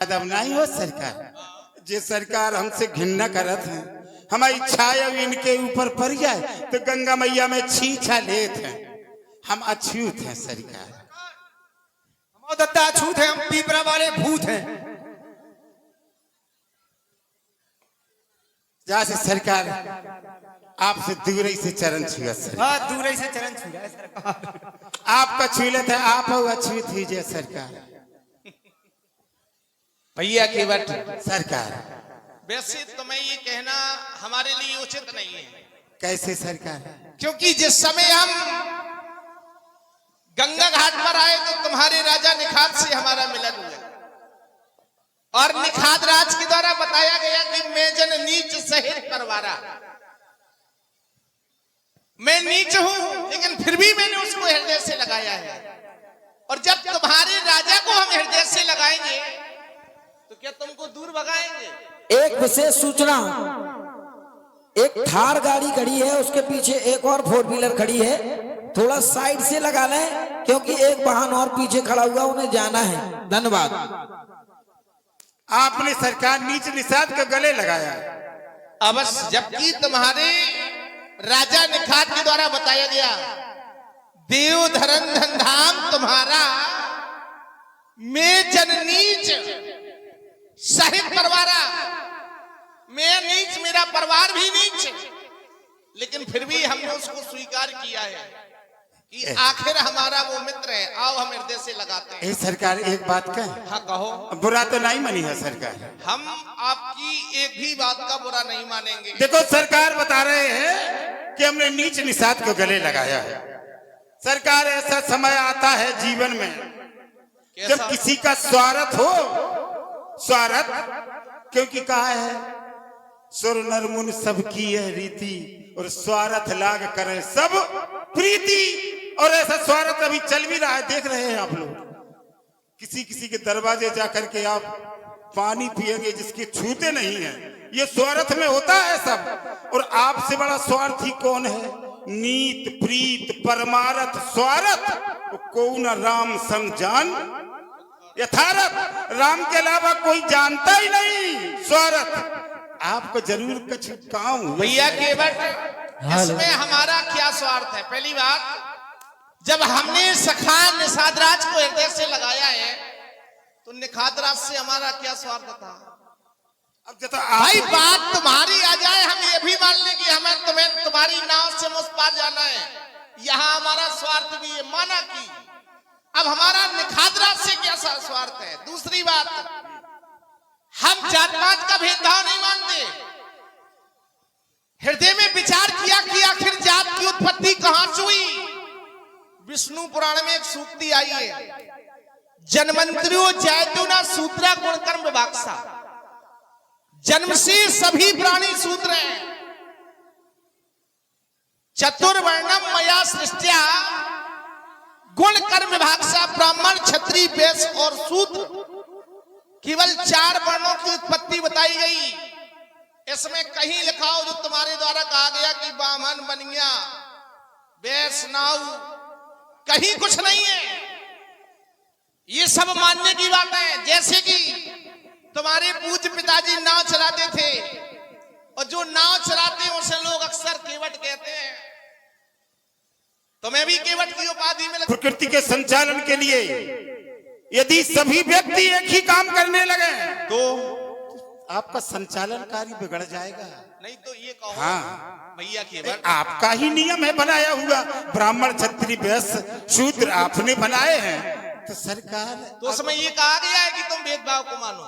अब नहीं हो सरकार। जे सरकार हमसे घृणा करत है, हमारी छाया इनके ऊपर पड़ जाए तो गंगा मैया में छीछा लेत है। हम अछूत हैं सरकार, हम दत्ता अछूत हैं, हम पीपरा वाले भूत हैं। जहाँ से सरकार आपसे दूर ही से चरण छुआ सर, दूर ही से चरण छुआ सरकार। आपका छूलत है, आप अछूत हीजिए सरकार। भैया केवट सरकार वैसे तुम्हें ये कहना हमारे लिए उचित नहीं है। कैसे सरकार? क्योंकि जिस समय हम गंगा घाट पर आए तो तुम्हारे राजा निखात से हमारा मिलन हुआ और निखात राज के द्वारा बताया गया कि मैं जन नीच सहित परवारा। मैं नीच हूं लेकिन फिर भी मैंने उसको हृदय से लगाया है, और जब तुम्हारे राजा को हम हृदय से लगाएंगे तो क्या तुमको दूर भगाएंगे? एक विशेष सूचना, एक थार गाड़ी खड़ी है, उसके पीछे एक और 4 व्हीलर खड़ी है, थोड़ा साइड से लगा लें क्योंकि एक वाहन और पीछे खड़ा हुआ, उन्हें जाना है। धन्यवाद। आपने सरकार नीच निषाद के गले लगाया अवश्य, जबकि तुम्हारे राजा निखात के द्वारा बताया गया देव धरन धन धाम तुम्हारा मैं जन नीच सहित परवारा। मैं नीच, मेरा परिवार भी नीच, लेकिन फिर भी हमने उसको स्वीकार किया है कि आखिर हमारा वो मित्र है, आओ हम हृदय से लगाते हैं। सरकार एक बात कहें? हाँ कहो। बुरा तो नहीं मानी है सरकार? हम आपकी एक भी बात का बुरा नहीं मानेंगे। देखो सरकार बता रहे हैं कि हमने नीच निषाद को गले लगाया है। सरकार ऐसा समय आता है जीवन में जब किसी का स्वार्थ हो, स्वार्थ, क्योंकि कहा है सुर नर मुन सबकी यह रीति और स्वार्थ लाग करे सब प्रीति। और ऐसा स्वार्थ अभी चल भी रहा है, देख रहे हैं आप लोग। किसी किसी के दरवाजे जाकर के आप पानी पिएंगे जिसके छूते नहीं है, ये स्वार्थ में होता है सब। और आपसे बड़ा स्वार्थी कौन है? नीत प्रीत परमारथ स्वार्थ को न राम संग जान यथारथ। राम के अलावा कोई जानता ही नहीं स्वार्थ। आपको जरूर कुछ काम भैया केवट, इसमें हमारा क्या स्वार्थ है? पहली बात, जब हमने सखा निषाद राज को हृदय से लगाया है तो निखात राज से हमारा क्या स्वार्थ था? अब जब भाई बात तुम्हारी आ जाए हम ये भी मान लें कि हमें तुम्हें तुम्हारी नाव से उस पार जाना है, यहाँ हमारा स्वार्थ भी है, माना कि अब हमारा निखात राज से क्या स्वार्थ है? दूसरी बात, हम जात पात का भेदभाव नहीं मानते। हृदय में विचार किया कि आखिर जात की उत्पत्ति कहां से हुई? विष्णु पुराण में एक सूक्ति आई है, जन्मंत्रियों जयतु ना सूत्रा गुणकर्म विभागसा। जन्म से सभी प्राणी सूत्र हैं, चतुर्वर्णम मया सृष्टिया गुण कर्म विभागसा। ब्राह्मण क्षत्रिय वैश्य और शूद्र, केवल 4 वर्णों की उत्पत्ति बताई गई। इसमें कहीं लिखा हो जो तुम्हारे द्वारा कहा गया कि ब्राह्मण बनिया वैश्य नाउ, कहीं कुछ नहीं है। ये सब मानने की बात है। जैसे कि तुम्हारे पूज्य पिताजी नाव चलाते थे, और जो नाव चलाते हैं उसे लोग अक्सर केवट कहते हैं। तुम्हें भी केवट की उपाधि मिले। प्रकृति के संचालन के लिए यदि सभी व्यक्ति एक ही काम करने लगे तो आपका संचालन कार्य बिगड़ जाएगा। नहीं तो ये कहो हाँ भैया केवट, आपका ही नियम है बनाया हुआ, ब्राह्मण क्षत्रिय वैश्य शूद्र आपने बनाए हैं, तो सरकार तो उसमें ये कहा गया है कि तुम भेदभाव को मानो,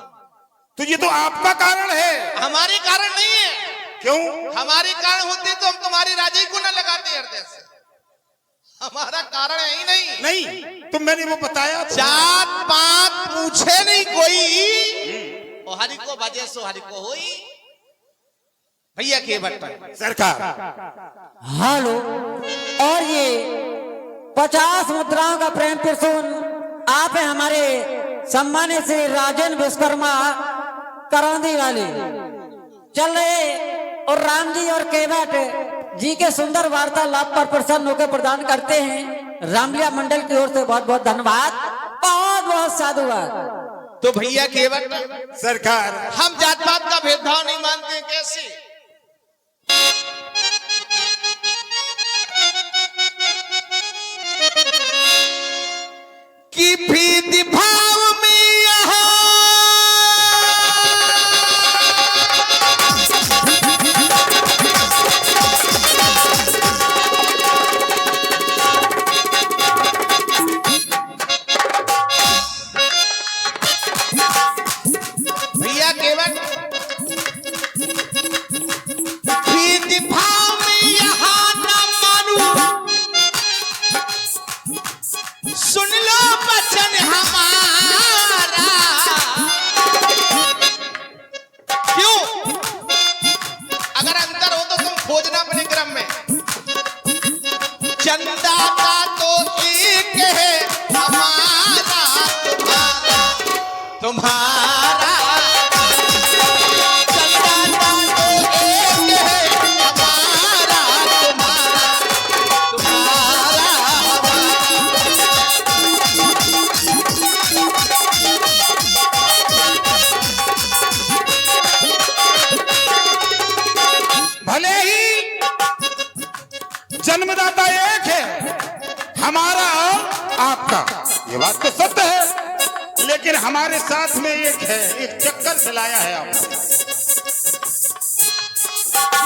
तो ये तो आपका कारण है, हमारे कारण नहीं है। क्यों? हमारे कारण होते तो हम तुम्हारे राजे को न लगाते हृदय से। हमारा कारण है ही नहीं। तो मैंने वो बताया, जात पात पूछे नहीं कोई, और हरि को भजे सो हरि को होई। भैया केवट पर सरकार हेलो, और ये 50 मुद्राओं का प्रेम प्रसून आप है हमारे सम्मानित श्री राजन विश्वकर्मा करौंदी वाले चल रहे, और राम जी और केवट जी के सुंदर वार्तालाप पर प्रसन्न होकर प्रदान करते हैं। रामलीला मंडल की ओर से बहुत बहुत धन्यवाद, बहुत बहुत साधुवाद। तो भैया केवट सरकार हम जात पात का भेदभाव नहीं मानते हैं, कैसे? कि भेदभाव में यहाँ भैया केवट भेदभाव में यहाँ न मानू, सुन लो वचन हमारा। क्यों? अगर अंतर हो तो तुम खोजना अपने क्रम में। चंदा का तो एक है, हमारा तुम्हारा तुम्हारा। चंदा का तो एक है, हमारा तुम्हारा तुम्हारा भले ही जन्मदाता एक है, हमारा और आपका, ये बात तो सत्य है, लेकिन हमारे साथ में एक है, एक चक्कर चलाया है आपने।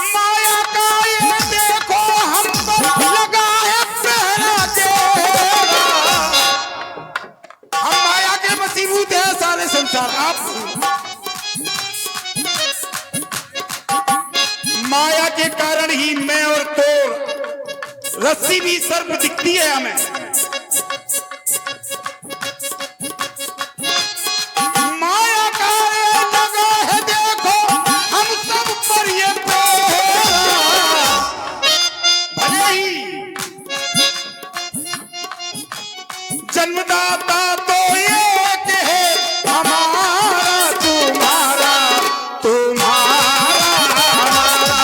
माया का ये देखो हम पर लगा है पहरा तेरा। हम माया के वशीभूत है सारे संसार। आप माया के कारण ही मैं और तोड़ रस्सी भी सर्प दिखती है हमें। माया का ये लगा है देखो हम सब पर ये पहरा। भले ही जन्मदाता तो एक है, हमारा तुम्हारा तुम्हारा हमारा।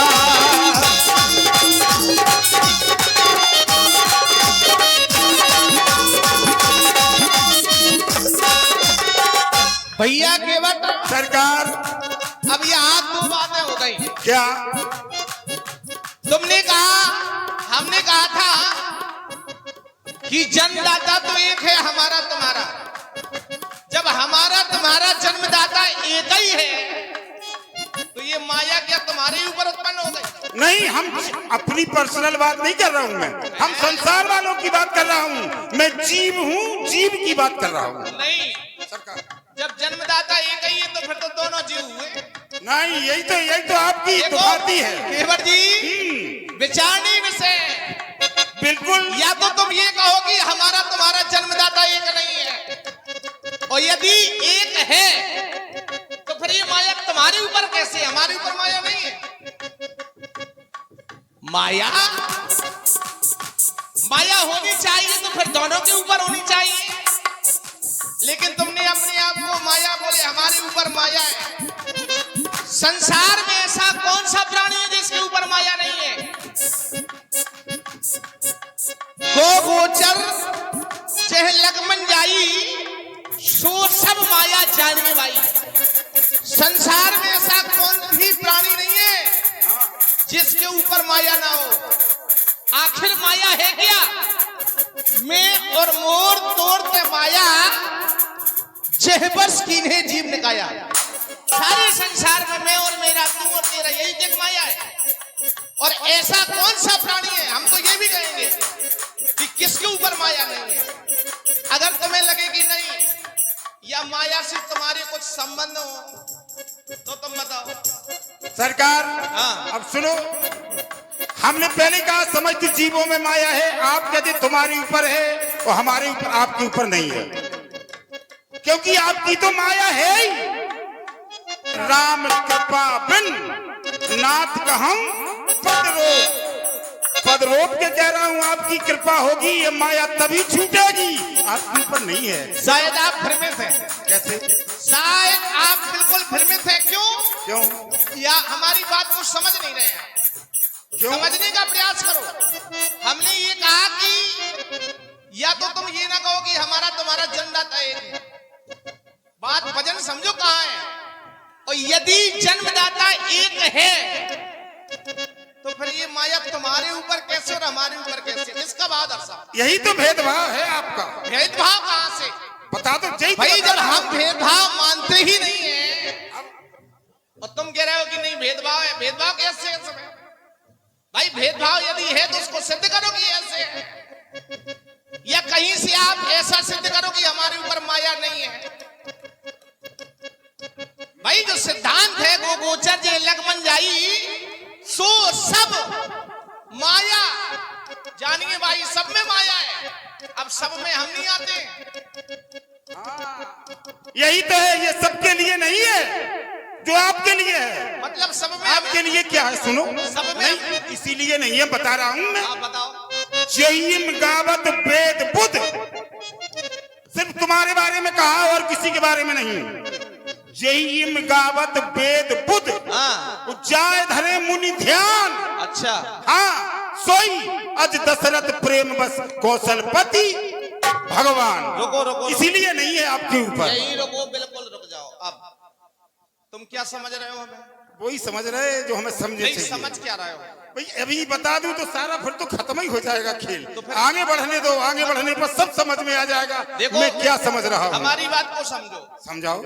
भैया केवट सरकार अब यहाँ दो बातें हो गई। क्या? तुमने कहा, हमने कहा था कि जन्मदाता तो एक है, हमारा तुम्हारा। जब हमारा तुम्हारा जन्मदाता एक ही है तो ये माया क्या तुम्हारे ऊपर उत्पन्न हो गई? नहीं, हम अपनी पर्सनल बात नहीं कर रहा हूँ मैं, हम संसार वालों की बात कर रहा हूँ। मैं जीव हूँ, जीव की बात कर रहा हूँ। नहीं, सरकार जब जन्मदाता एक ही है तो फिर तो दोनों जीव हुए। नहीं, यही तो आपकी देखो, तो बात ही है। केवट जी विचारणी विषय। बिल्कुल। या तो तुम ये कहो कि हमारा तुम्हारा जन्मदाता एक नहीं है, और यदि एक है तो फिर ये माया तुम्हारे ऊपर कैसे? हमारे ऊपर माया नहीं है। माया माया होनी चाहिए तो फिर दोनों के ऊपर होनी चाहिए, लेकिन तुमने अपने आप को माया बोले, हमारे ऊपर माया है। संसार में ऐसा कौन सा प्राणी है जिसके ऊपर माया नहीं है? गो गोचर चह लगमन जाई, सो सब माया जानने वाली। संसार में ऐसा कौन भी प्राणी नहीं है जिसके ऊपर माया ना हो। आखिर माया है क्या? मैं और मोर तोड़ते माया, चहबस कीन्हे जीव निकाया। सारे संसार में मैं और मेरा, तू और तेरा, यही एक माया है। और ऐसा कौन सा प्राणी है, हम तो ये भी कहेंगे कि किसके ऊपर माया नहीं है। अगर तुम्हें लगे कि नहीं या माया से तुम्हारे कुछ संबंध हो तो तुम बताओ। सरकार हाँ। अब सुनो, हमने पहले कहा समझते जीवों में माया है, आप कहते तुम्हारे ऊपर है और हमारे ऊपर, आपके ऊपर नहीं है, क्योंकि आपकी तो माया है ही। राम कृपा बिन नाथ कहूं पद रोप के कह रहा हूं, आपकी कृपा होगी ये माया तभी छूटेगी, आपके ऊपर नहीं है। शायद आप भ्रमित हैं। कैसे? शायद आप बिल्कुल भ्रमित हैं। क्यों? या हमारी बात को समझ नहीं रहे हैं। क्यों? समझने का प्रयास करो। हमने ये कहा कि या तो तुम ये ना कहो कि हमारा तुम्हारा जन्मदाता एक है, बात भजन समझो कहाँ है। और यदि जन्मदाता एक है तो फिर ये माया तुम्हारे ऊपर कैसे और हमारे ऊपर कैसे, इसका भाव दर्शा। यही तो भेदभाव है आपका। भेदभाव कहाँ से? बता दो जय भाई, जब हम भेदभाव मानते ही नहीं है और तुम कह रहे हो कि नहीं भेदभाव है, भेदभाव कैसे है समय? भाई भेदभाव यदि है तो उसको सिद्ध करो कि ऐसे है, या कहीं से आप ऐसा सिद्ध करो कि हमारे ऊपर माया नहीं है। भाई जो सिद्धांत है वो गोचर जे लगमन जाई सो सब माया जानिए भाई, सब में माया है। अब सब में हम नहीं आते। यही तो है, ये सबके लिए नहीं है जो आपके लिए है। मतलब सब में आपके लिए क्या है सुनो। सब में नहीं, इसीलिए नहीं है, बता रहा हूं मैं। आप बताओ। जयिम गावत वेद बुद्ध, सिर्फ तुम्हारे बारे में कहा और किसी के बारे में नहीं। जयिम गावत वेद बुद्ध, जाय धरे मुनि ध्यान। अच्छा, हाँ सोई अज दशरथ प्रेम बस कौशलपति भगवान। रुको इसीलिए नहीं है आपके ऊपर। यही रुको, बिल्कुल रुक जाओ। अब तुम क्या समझ रहे हो हमें? वही समझ रहे हैं जो हमें समझे नहीं चाहिए। समझ क्या रहे हो? भाई अभी बता दूं तो सारा फिर तो खत्म ही हो जाएगा खेल। तो फिर आगे बढ़ने दो, आगे बढ़ने पर सब समझ में आ जाएगा। देखो, मैं क्या समझ रहा हूँ। हमारी बात को समझो, समझाओ।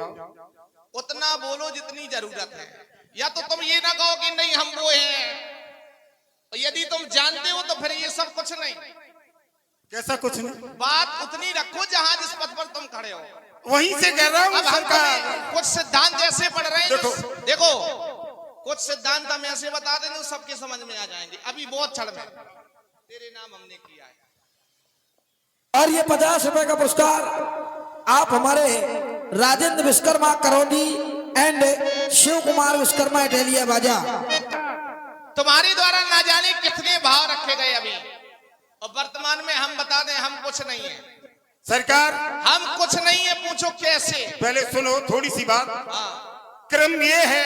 उतना बोलो जितनी जरूरत है। या तो तुम ये ना कहो कि नहीं हम वो हैं, यदि तुम जानते हो तो फिर ये सब कुछ नहीं। कैसा कुछ नहीं? बात उतनी रखो जहां जिस पद पर तुम खड़े हो। वहीं से कह रहा हूँ अब हम सरकार। कुछ सिद्धांत ऐसे पढ़ रहे हैं देखो। देखो कुछ सिद्धांत हम ऐसे बता देंगे सबके समझ में आ जाएंगे। अभी बहुत क्षण में तेरे नाम हमने किया है। और ये 50 रुपए का पुरस्कार आप हमारे राजेंद्र विश्वकर्मा करौंदी एंड शिव कुमार विश्वकर्मा इटेलिया बाजा, तुम्हारे द्वारा ना जाने कितने भाव रखे गए अभी, और वर्तमान में हम बता दें हम कुछ नहीं है। सरकार हम कुछ नहीं है, पूछो कैसे? पहले सुनो थोड़ी सी बात। हाँ, क्रम ये है,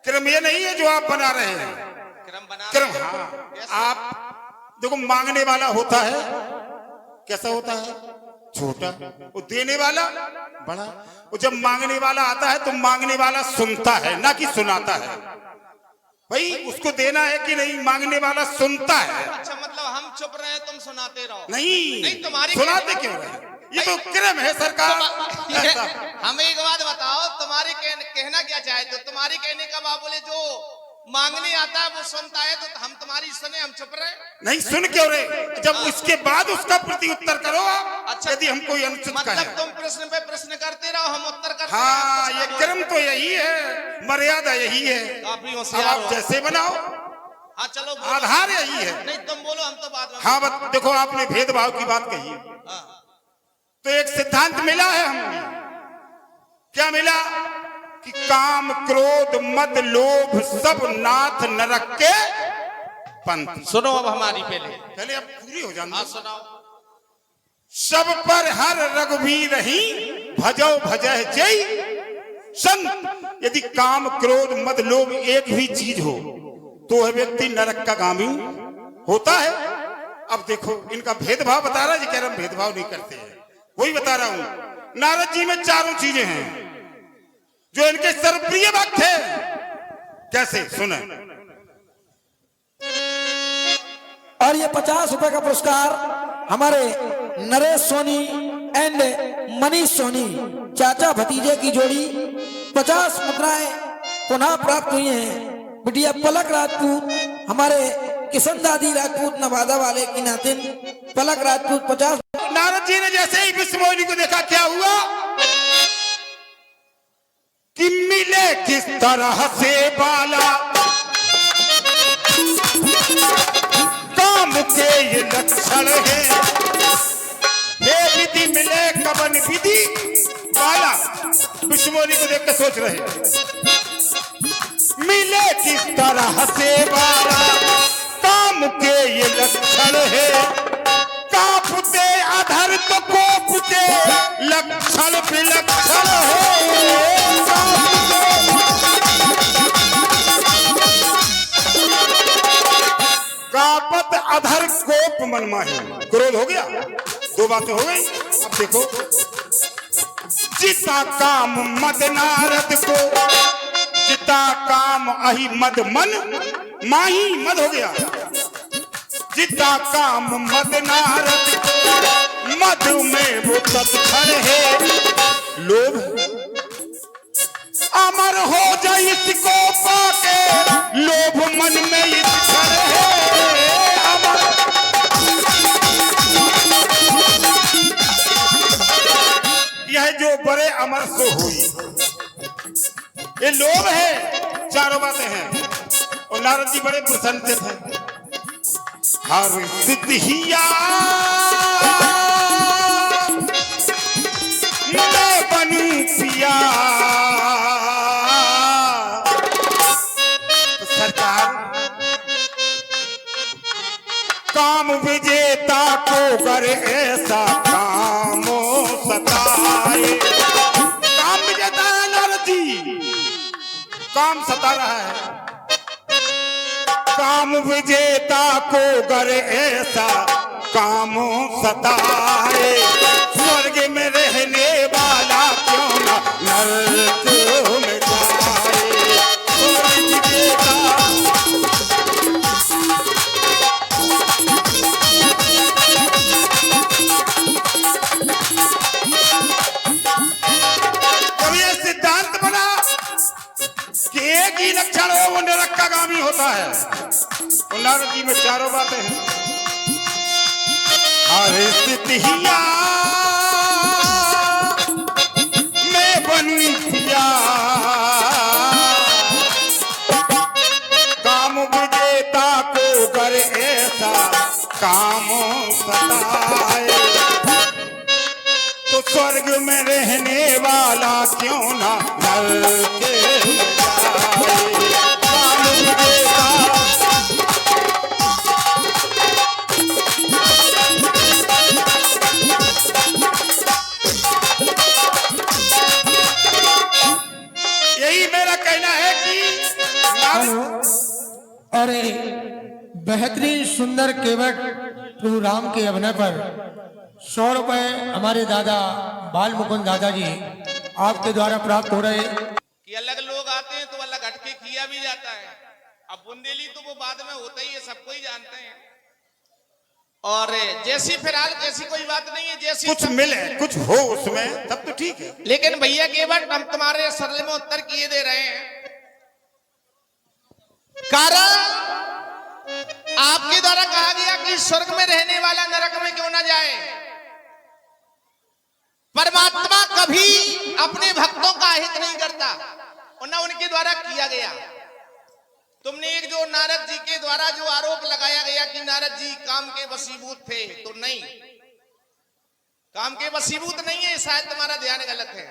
क्रम ये नहीं है जो आप बना रहे हैं। क्रम बना क्रम रहे हैं। हाँ, कैसे? आप देखो मांगने वाला होता है कैसा होता है, छोटा। वो देने वाला बड़ा। वो जब मांगने वाला आता है तो मांगने वाला सुनता है ना कि सुनाता है। भाई उसको देना है कि नहीं, मांगने वाला सुनता है। अच्छा, मतलब हम चुप रहे तुम सुनाते रहो? नहीं तुम्हारी सुनाते क्यों रहे? ये तो क्रम है सरकार। ऐसा। हम एक बात बताओ, तुम्हारे कहना क्या चाहते हो? तुम्हारे कहने का भाव बोले जो मांगने आता है वो सुनता है, तो हम तुम्हारी सुने हम चुप रहे? नहीं सुन क्यों रहे? जब उसके बाद उसका प्रति उत्तर करो आप। अच्छा, यदि हम कोई अनुचित मतलब कहे। तुम प्रश्न पे प्रश्न करते रहो, हम उत्तर करते हाँ रहो। ये क्रम तो यही है, मर्यादा यही है। काफी अब होशियार आप हो। जैसे बनाओ, हाँ चलो बोलो। आधार यही है। नहीं तुम बोलो, हम तो बात में। हाँ देखो आपने भेदभाव की बात कही है, हाँ। तो एक सिद्धांत मिला है हमें। क्या मिला? कि काम क्रोध मद लोभ सब नाथ नरक के पंथ। सुनो अब हमारी पहले अब पूरी हो जाए। हाँ सुनाओ। सब पर हर रघुवीर ही भजो भजह जय संत। यदि काम क्रोध मद लोभ एक भी चीज हो तो वह व्यक्ति नरक का गामी होता है। अब देखो इनका भेदभाव बता रहा है, कह रहा हम भेदभाव नहीं करते हैं। वही बता रहा हूं, नारद जी में चारों चीजें हैं जो इनके सर्वप्रिय भक्त है। कैसे सुने। और ये 50 रुपए का पुरस्कार हमारे नरेश सोनी एंड मनीष सोनी चाचा भतीजे की जोड़ी 50 मुद्राएं पुनः प्राप्त हुई हैं। बिटिया पलक राजपूत हमारे किशन दादी राजपूत नवादा वाले की नातिन पलक राजपूत 50। नारद जी ने जैसे ही विश्वमोहिनी को देखा क्या हुआ कि मिले किस तरह से बाला, काम के ये लक्षण है। हे विधि मिले कवन विधि बाला। विश्वमोहिनी को देख के सोच रहे मिले किस तरह से बाला, काम के ये लक्षण है। कांपते अधर तो कोपते लक्षण विलक्षण है। कापत अधर कोप मनमाही, क्रोध हो गया, दो बातें हो गई। अब देखो जिता काम मद नारद को, जिता काम अहि मद मन माही मद हो गया। जिता काम मद नारद को, मद में वो तत्पर है लोभ। अमर हो जाए इसको पाके, लोभ मन में इतर है अमर। यह जो बड़े अमर सो हुई, ये लोभ है। चारों बातें हैं और नारद जी बड़े प्रसन्न थे। हर सिद्धिया मैं बनूं पिया। तो सरकार काम विजेता को करे ऐसा कामो सताए। काम विजेता है नारद जी, काम सता रहा है। काम विजेता को करे ऐसा काम सताए। स्वर्ग में रहने वाला क्यों ना नरक में जाए। स्वर्ग विजेता जब ये सिद्धांत बना कि एक ही लक्षण हो वो नरकागामी होता है, और नारद जी में चारों बातें हैं। हर स्थितिया मैं बनूं पिया। काम विजेता को करे ऐसा काम सताए। तो स्वर्ग में रहने वाला क्यों ना नरक में जाए। काम विजेता यही मेरा कहना है कि अरे बेहतरीन सुंदर केवट प्रभु राम के अभिनय पर 100 रुपए हमारे दादा बाल मुकुंद दादाजी आपके द्वारा प्राप्त हो रहे। कि अलग लोग आते हैं तो अलग हटके किया भी जाता है। अब बुंदेली तो वो बाद में होता ही है, सबको ही जानते हैं। और जैसी फिलहाल कैसी कोई बात नहीं है, जैसी कुछ मिले कुछ हो उसमें तब तो ठीक है। लेकिन भैया केवट हम तुम्हारे सरल में उत्तर किए दे रहे हैं। कारण आपके द्वारा कहा गया कि स्वर्ग में रहने वाला नरक में क्यों ना जाए। परमात्मा कभी अपने भक्तों का हित नहीं करता और ना उनके द्वारा किया गया। तुमने एक जो नारद जी के द्वारा जो आरोप लगाया गया कि नारद जी काम के वशीभूत थे, तो नहीं, काम के वशीभूत नहीं है, शायद तुम्हारा ध्यान गलत है।